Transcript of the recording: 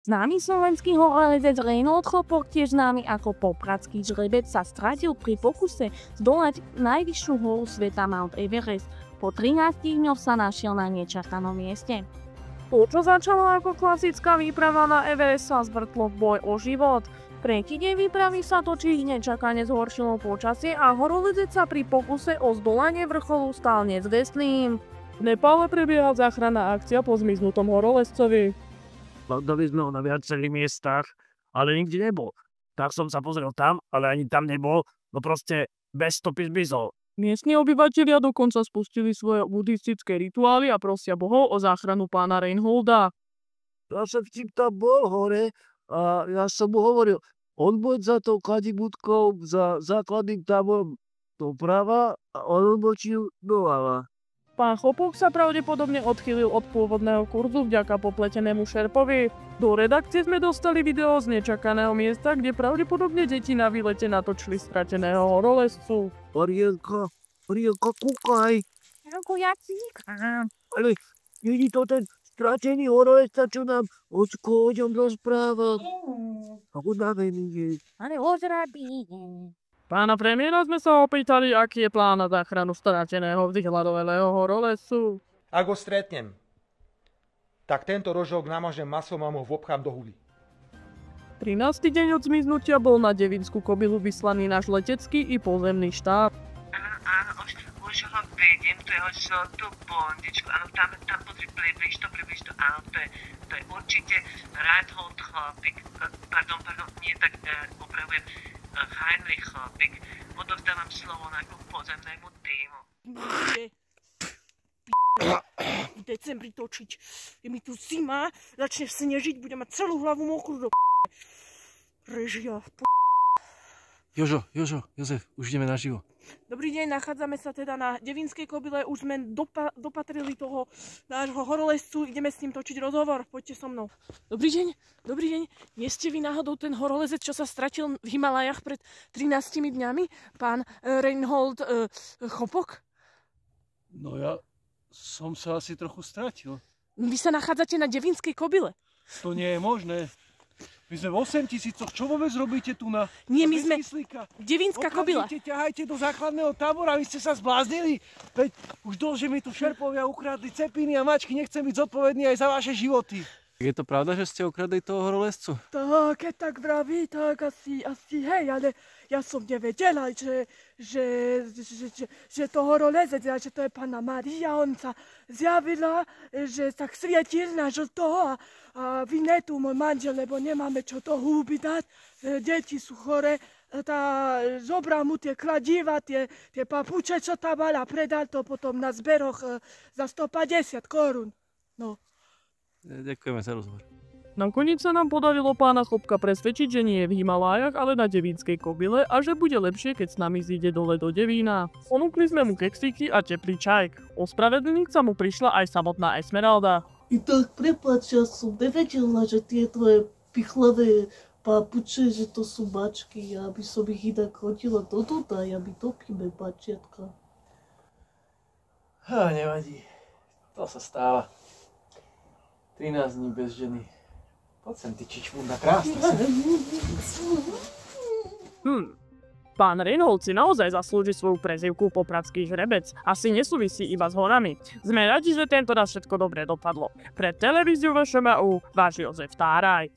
Známy slovenský horolezec Reinhold Chopok, tiež známy ako popradský žrebec, sa stratil pri pokuse zdolať najvyššiu horu sveta Mount Everest. Po 13 dňoch sa našiel na nečakanom mieste. To, čo začalo ako klasická výprava na Everest, sa zvrtlo v boj o život. Pre deň výpravy sa totiž nečakane zhoršilo počasie a horolezec sa pri pokuse o zdolanie vrcholu stal nezvestným. V Nepále prebieha záchranná akcia po zmiznutom horolezcovi. Hľadali sme ho na viacerých miestach, ale nikde nebol. Tak som sa pozrel tam, ale ani tam nebol, no proste bez stopy zmizol. Miestni obyvatelia dokonca spustili svoje buddhistické rituály a prosia bohov o záchranu pána Reinholda. Ja som tam bol hore a ja som mu hovoril, on bude za tou kladibudkou, za základným táborom doprava a on odbočil doľava. Pán Chopok sa pravdepodobne odchýlil od pôvodného kurzu vďaka popletenému šerpovi. Do redakcie sme dostali video z nečakaného miesta, kde pravdepodobne deti na výlete natočili strateného horolezcu. Arielka, kúkaj. Ako ja cíkam. Ale je to ten stratený horolezca, čo nám Ocko o ňom rozprával. Ako unavený je. Ale ozrabí. Pána premiéra sme sa opýtali, aký je plán na záchranu strateného vzhľadovelého horolezcu. Ak ho stretnem, tak tento rožok namažem masom a mu ho vopchám do huby. 13. deň od zmiznutia bol na Devinskú kobylu vyslaný náš letecký i pozemný štáb. Áno, už ho vediem, to je tú bondičku, áno, tam pozri, približ to, áno, to je určite Reinhold Chopok, pardon, nie, tak opravujem, Heinrich Chopok. Odovzdávam slovo nášmu pozemnému týmu. V decembri točiť. Je mi tu zima, začne snežiť, budem mať celú hlavu mokrú do režia. Jozef, už ideme naživo. Dobrý deň, nachádzame sa teda na Devinskej kobyle, už sme dopatrili toho nášho horolezcu, ideme s ním točiť rozhovor, poďte so mnou. Dobrý deň, nie ste vy náhodou ten horolezec, čo sa stratil v Himalajach pred 13 dňami, pán Reinhold Chopok? No ja som sa asi trochu stratil. Vy sa nachádzate na Devinskej kobyle. To nie je možné. My sme v 8000, čo vôbec robíte tu na... Nie, my sme... Devinská kobila. Ťahajte do základného tábora, vy ste sa zbláznili. Veď už dlho, že mi tu šerpovia ukradli cepiny a mačky, nechcem byť zodpovedný aj za vaše životy. Je to pravda, že ste ukradli toho horolezcu? Tak, keď tak vraví, tak asi hej, ale ja som nevedela, že to horolezec, že to je Panna Mária, on sa zjavila, že tak svietil na žlto a vy tu môj manžel, lebo nemáme čo to húby dať, deti sú chore, zobral mu tie kladiva, tie papuče, čo tam mal a predal to potom na zberoch za 150 korún. No. Ďakujeme za rozhovor. Nakoniec sa nám podarilo pána Chopka presvedčiť, že nie je v Himalájach, ale na Devínskej kobyle a že bude lepšie, keď s nami zíde dole do Devína. Ponúkli sme mu keksíky a teplý čaj. Ospravedlniť sa mu prišla aj samotná Esmeralda. I tak prepáč, ja som nevedela, že tie tvoje pichlavé papuče, že to sú mačky, ja by som ich inak chodila do Dunaj, aby topíme bačiatka. Nevadí, to sa stáva. 13 dní bez ženy. Poď sem, ty čičmunda, krásne sa. Pán Reinhold si naozaj zaslúži svoju prezývku popradský žrebec. Asi nesúvisí iba s horami. Sme radi, že tento raz všetko dobre dopadlo. Pre televíziu VŠMU váš Jozef Táraj.